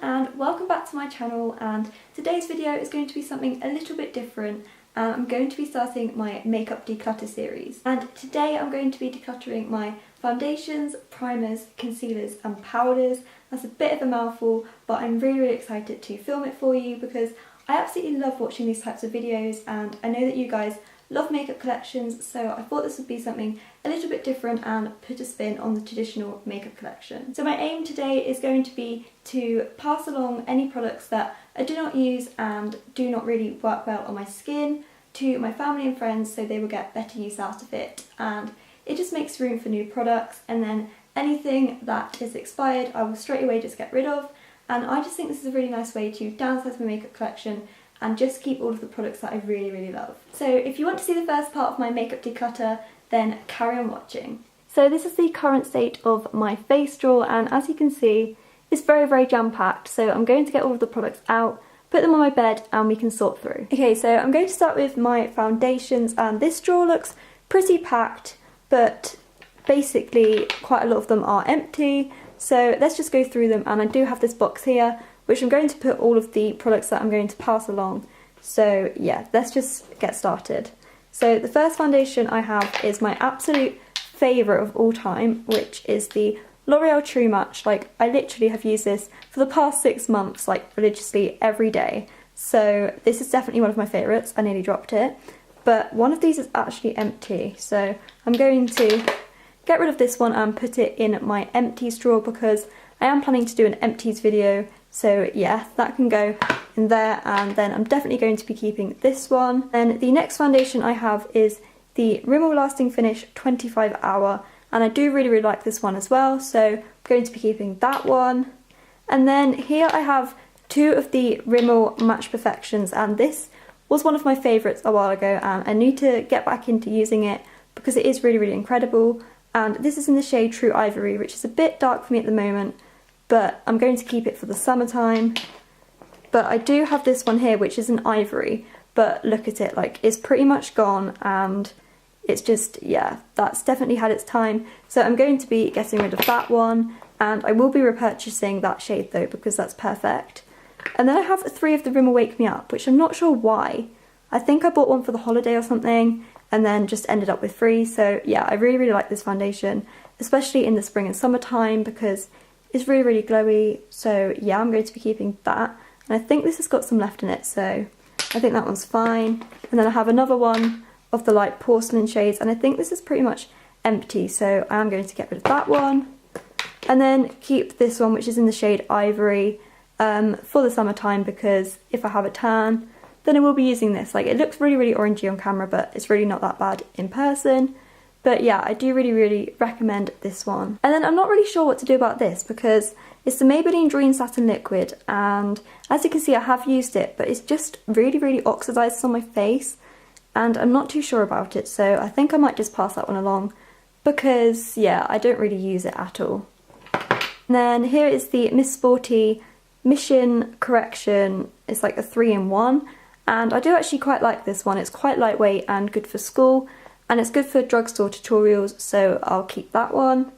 and welcome back to my channel, and today's video is going to be something a little bit different. I'm going to be starting my makeup declutter series, and today I'm going to be decluttering my foundations, primers, concealers and powders. That's a bit of a mouthful, but I'm really excited to film it for you because I absolutely love watching these types of videos, and I know that you guys love makeup collections, so I thought this would be something a little bit different and put a spin on the traditional makeup collection. So my aim today is going to be to pass along any products that I do not use and do not really work well on my skin to my family and friends, so they will get better use out of it, and it just makes room for new products. And then anything that is expired I will straight away just get rid of, and I just think this is a really nice way to downsize my makeup collection and just keep all of the products that I really love. So if you want to see the first part of my makeup declutter, then carry on watching. So this is the current state of my face drawer, and as you can see, it's very jam-packed. So I'm going to get all of the products out, put them on my bed, and we can sort through. Okay, so I'm going to start with my foundations, and this drawer looks pretty packed, but basically quite a lot of them are empty. So let's just go through them, and I do have this box here which I'm going to put all of the products that I'm going to pass along. So yeah, let's just get started. So the first foundation I have is my absolute favourite of all time, which is the L'Oreal True Match. Like, I literally have used this for the past 6 months, like religiously every day. So this is definitely one of my favourites. I nearly dropped it. But one of these is actually empty. So I'm going to get rid of this one and put it in my empties drawer because I am planning to do an empties video. So yeah, that can go in there, and then I'm definitely going to be keeping this one. Then the next foundation I have is the Rimmel Lasting Finish 25 Hour, and I do really like this one as well, so I'm going to be keeping that one. And then here I have two of the Rimmel Match Perfections, and this was one of my favourites a while ago, and I need to get back into using it because it is really incredible. And this is in the shade True Ivory, which is a bit dark for me at the moment, but I'm going to keep it for the summertime. But I do have this one here which is an ivory, but look at it, like it's pretty much gone, and it's just, yeah, that's definitely had its time. So I'm going to be getting rid of that one, and I will be repurchasing that shade though because that's perfect. And then I have 3 of the Rimmel Wake Me Up, which I'm not sure why. I think I bought one for the holiday or something and then just ended up with 3. So yeah, I really like this foundation, especially in the spring and summertime because it's really glowy. So yeah, I'm going to be keeping that. And I think this has got some left in it, so I think that one's fine. And then I have another one of the light porcelain shades, and I think this is pretty much empty, so I am going to get rid of that one. And then keep this one, which is in the shade Ivory, for the summertime, because if I have a tan, then I will be using this. Like, it looks really orangey on camera, but it's really not that bad in person. But yeah, I do really recommend this one. And then I'm not really sure what to do about this because it's the Maybelline Dream Satin Liquid, and as you can see I have used it, but it's just really oxidizes on my face, and I'm not too sure about it, so I think I might just pass that one along because yeah, I don't really use it at all. And then here is the Miss Sporty Mission Correction. It's like a 3-in-1, and I do actually quite like this one. It's quite lightweight and good for school, and it's good for drugstore tutorials, so I'll keep that one.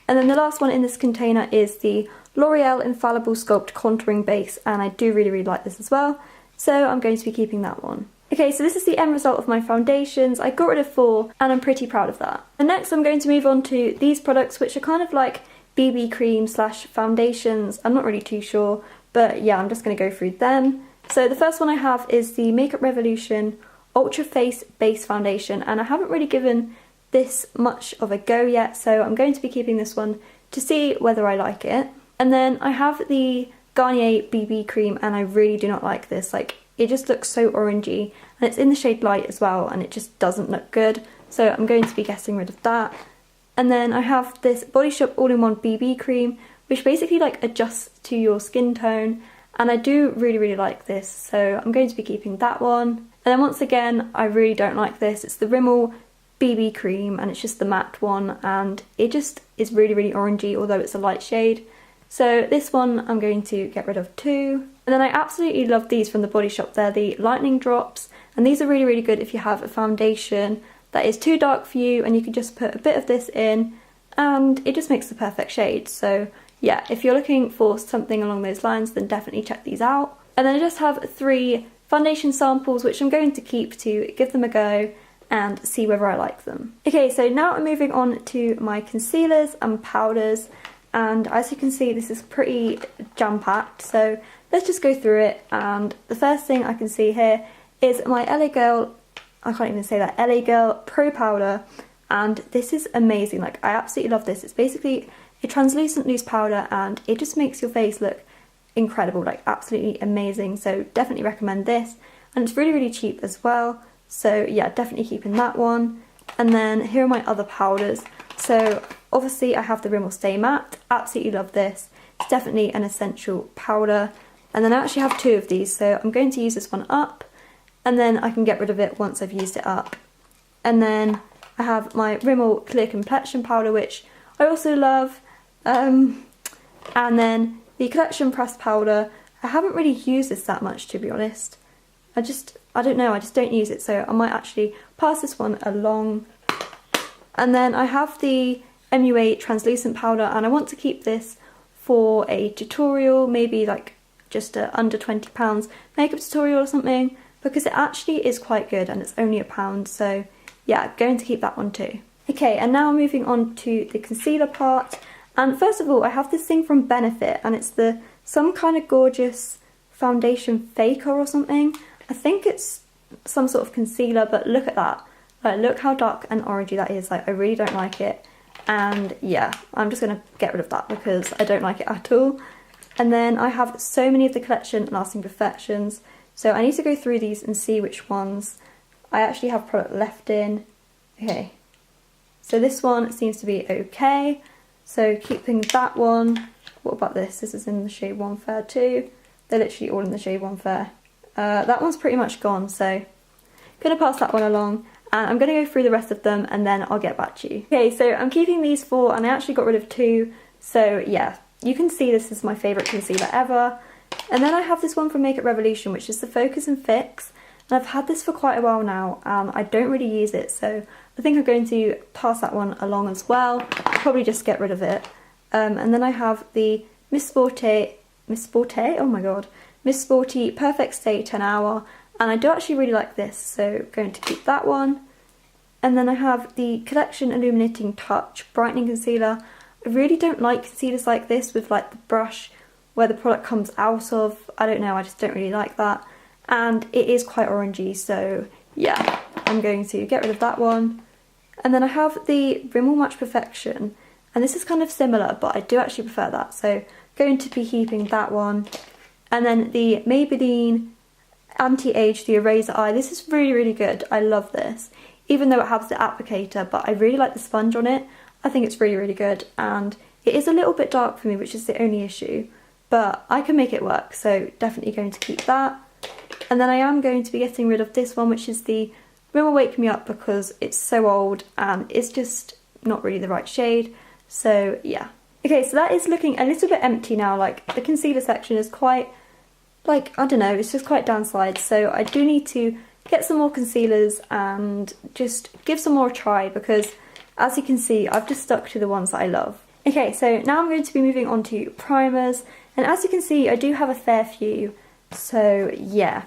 And then the last one in this container is the L'Oreal Infallible Sculpt Contouring Base, and I do really like this as well, so I'm going to be keeping that one. Okay, so this is the end result of my foundations. I got rid of 4, and I'm pretty proud of that. And next I'm going to move on to these products, which are kind of like BB cream / foundations. I'm not really too sure, but yeah, I'm just going to go through them. So the first one I have is the Makeup Revolution Ultra Face Base Foundation, and I haven't really given this much of a go yet, so I'm going to be keeping this one to see whether I like it. And then I have the Garnier BB cream, and I really do not like this. Like, it just looks so orangey, and it's in the shade Light as well, and it just doesn't look good, so I'm going to be getting rid of that. And then I have this Body Shop All-in-One BB cream, which basically like adjusts to your skin tone, and I do really like this, so I'm going to be keeping that one. And then once again, I really don't like this. It's the Rimmel BB cream, and it's just the matte one, and it just is really orangey, although it's a light shade. So this one I'm going to get rid of too. And then I absolutely love these from the Body Shop. They're the Lightning Drops, and these are really good if you have a foundation that is too dark for you, and you can just put a bit of this in and it just makes the perfect shade. So yeah, if you're looking for something along those lines, then definitely check these out. And then I just have 3 foundation samples which I'm going to keep to give them a go and see whether I like them. Okay, so now I'm moving on to my concealers and powders, and as you can see this is pretty jam-packed, so let's just go through it. And the first thing I can see here is my LA Girl, I can't even say that, LA Girl Pro Powder, and this is amazing. Like, I absolutely love this. It's basically a translucent loose powder and it just makes your face look incredible, like absolutely amazing, so definitely recommend this. And it's really, really cheap as well, so yeah, definitely keeping that one. And then here are my other powders. So obviously I have the Rimmel Stay Matte, absolutely love this. It's definitely an essential powder. And then I actually have 2 of these, so I'm going to use this one up and then I can get rid of it once I've used it up. And then I have my Rimmel Clear Complexion powder, which I also love. And then the Collection Pressed powder, I haven't really used this that much, to be honest. I don't know, I just don't use it, so I might actually pass this one along. And then I have the MUA translucent powder, and I want to keep this for a tutorial, maybe like just a under £20 makeup tutorial or something, because it actually is quite good and it's only £1, so yeah, going to keep that one too. Okay, and now moving on to the concealer part. And first of all, I have this thing from Benefit, and it's the Some Kind of Gorgeous Foundation Faker or something. I think it's some sort of concealer, but look at that. Like, look how dark and orangey that is. Like, I really don't like it. And yeah, I'm just going to get rid of that because I don't like it at all. And then I have so many of the collection Lasting Perfections, so I need to go through these and see which ones I actually have product left in. Okay, so this one seems to be okay. So keeping that one. What about this? This is in the shade One Fair too. They're literally all in the shade One Fair. That one's pretty much gone, so gonna pass that one along. And I'm gonna go through the rest of them and then I'll get back to you. Okay, so I'm keeping these 4 and I actually got rid of 2. So yeah, you can see this is my favourite concealer ever. And then I have this one from Makeup Revolution, which is the Focus and Fix. And I've had this for quite a while now and I don't really use it, so I think I'm going to pass that one along as well. Probably just get rid of it. And then I have the Miss Sporty, oh my god, Miss Sporty Perfect Stay 10 Hour, and I do actually really like this, so going to keep that one. And then I have the Collection Illuminating Touch Brightening Concealer. I really don't like concealers like this with like the brush where the product comes out of. I don't know, I just don't really like that. And it is quite orangey, so yeah, I'm going to get rid of that one. And then I have the Rimmel Match Perfection, and this is kind of similar, but I do actually prefer that, so going to be keeping that one. And then the Maybelline Anti-Age The Eraser Eye. This is really, really good. I love this, even though it has the applicator, but I really like the sponge on it. I think it's really, really good, and it is a little bit dark for me, which is the only issue, but I can make it work, so definitely going to keep that. And then I am going to be getting rid of this one, which is the Rimmel Wake Me Up, because it's so old and it's just not really the right shade, so yeah. Okay, so that is looking a little bit empty now. Like, the concealer section is quite, like, I don't know, it's just quite downslide, so I do need to get some more concealers and just give some more a try, because as you can see, I've just stuck to the ones that I love. Okay, so now I'm going to be moving on to primers, and as you can see, I do have a fair few, so yeah.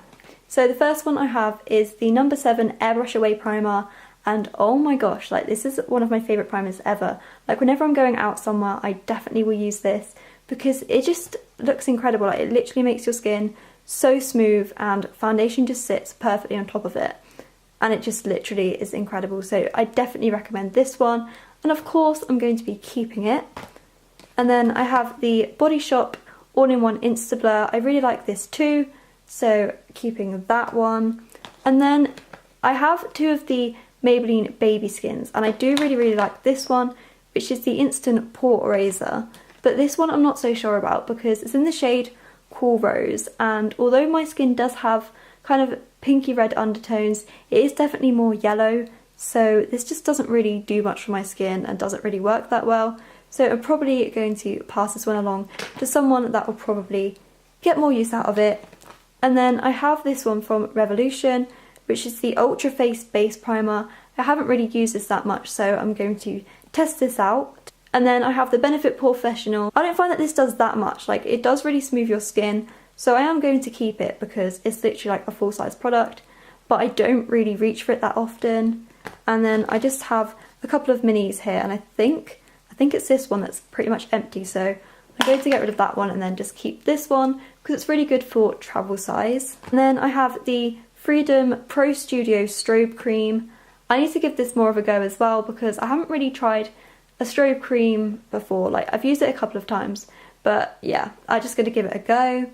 So the first one I have is the No. 7 Airbrush Away Primer, and oh my gosh, like, this is one of my favourite primers ever. Like, whenever I'm going out somewhere, I definitely will use this, because it just looks incredible. Like, it literally makes your skin so smooth, and foundation just sits perfectly on top of it, and it just literally is incredible, so I definitely recommend this one, and of course I'm going to be keeping it. And then I have the Body Shop All-in-One Insta Blur. I really like this too, so keeping that one. And then I have 2 of the Maybelline Baby Skins, and I do really, really like this one, which is the Instant Pore Eraser, but this one I'm not so sure about because it's in the shade Cool Rose, and although my skin does have kind of pinky red undertones, it is definitely more yellow, so this just doesn't really do much for my skin and doesn't really work that well, so I'm probably going to pass this one along to someone that will probably get more use out of it. And then I have this one from Revolution, which is the Ultra Face Base Primer. I haven't really used this that much, so I'm going to test this out. And then I have the Benefit Professional. I don't find that this does that much, like it does really smooth your skin, so I am going to keep it because it's literally like a full-size product, but I don't really reach for it that often. And then I just have a couple of minis here, and I think it's this one that's pretty much empty, so I'm going to get rid of that one and then just keep this one because it's really good for travel size. And then I have the Freedom Pro Studio Strobe Cream. I need to give this more of a go as well because I haven't really tried a strobe cream before. Like, I've used it a couple of times, but yeah, I'm just going to give it a go.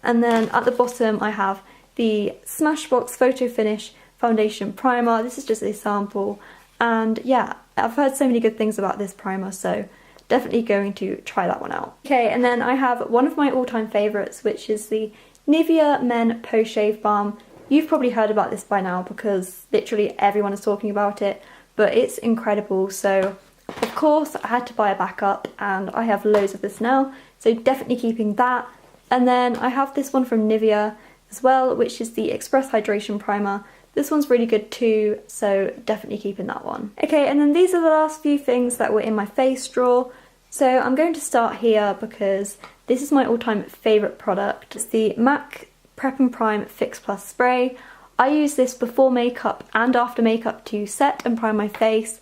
And then at the bottom I have the Smashbox Photo Finish Foundation Primer. This is just a sample, and yeah, I've heard so many good things about this primer, so definitely going to try that one out. Okay, and then I have one of my all-time favourites, which is the Nivea Men Post Shave Balm. You've probably heard about this by now because literally everyone is talking about it, but it's incredible. So of course I had to buy a backup, and I have loads of this now, so definitely keeping that. And then I have this one from Nivea as well, which is the Express Hydration Primer. This one's really good too, so definitely keeping that one. Okay, and then these are the last few things that were in my face drawer. So I'm going to start here because this is my all-time favourite product. It's the MAC Prep and Prime Fix Plus Spray. I use this before makeup and after makeup to set and prime my face,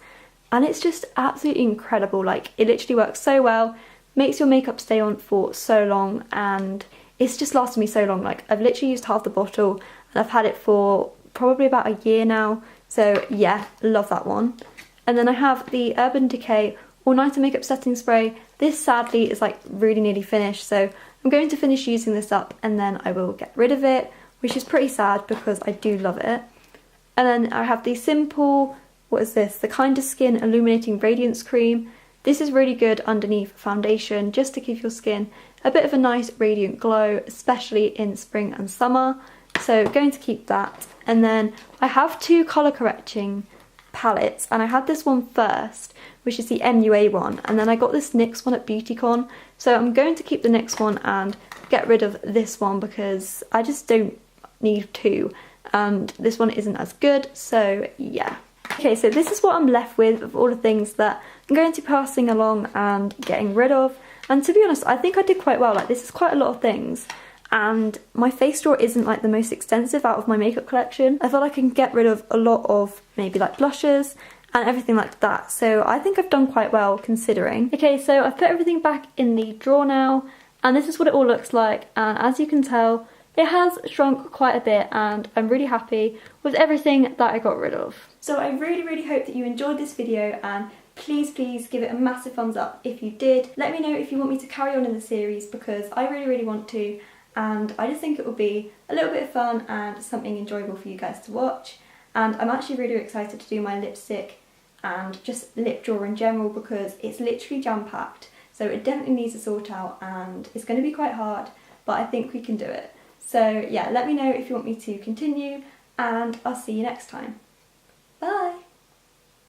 and it's just absolutely incredible. Like, it literally works so well, makes your makeup stay on for so long, and it's just lasted me so long. Like, I've literally used half the bottle and I've had it for probably about a year now, so yeah, love that one. And then I have the Urban Decay All Nighter Makeup Setting Spray. This sadly is like really nearly finished, so I'm going to finish using this up and then I will get rid of it, which is pretty sad because I do love it. And then I have the Simple, what is this? The Kinder Skin Illuminating Radiance Cream. This is really good underneath foundation, just to give your skin a bit of a nice radiant glow, especially in spring and summer. So going to keep that. And then I have two colour correcting palettes, and I had this one first, which is the MUA one, and then I got this NYX one at Beauticole. So I'm going to keep the NYX one and get rid of this one because I just don't need two, and this one isn't as good, so yeah. Okay, so this is what I'm left with of all the things that I'm going to be passing along and getting rid of. And to be honest, I think I did quite well. Like, this is quite a lot of things, and my face drawer isn't like the most extensive out of my makeup collection. I feel like I can get rid of a lot of maybe like blushes and everything like that, so I think I've done quite well considering. Okay, so I've put everything back in the drawer now, and this is what it all looks like, and as you can tell, it has shrunk quite a bit, and I'm really happy with everything that I got rid of. So I really hope that you enjoyed this video, and please give it a massive thumbs up if you did. Let me know if you want me to carry on in the series because I really want to, and I just think it will be a little bit of fun and something enjoyable for you guys to watch. And I'm actually really excited to do my lipstick and just lip drawer in general because it's literally jam-packed, so it definitely needs to sort out and it's going to be quite hard, but I think we can do it. So yeah, let me know if you want me to continue, and I'll see you next time. Bye!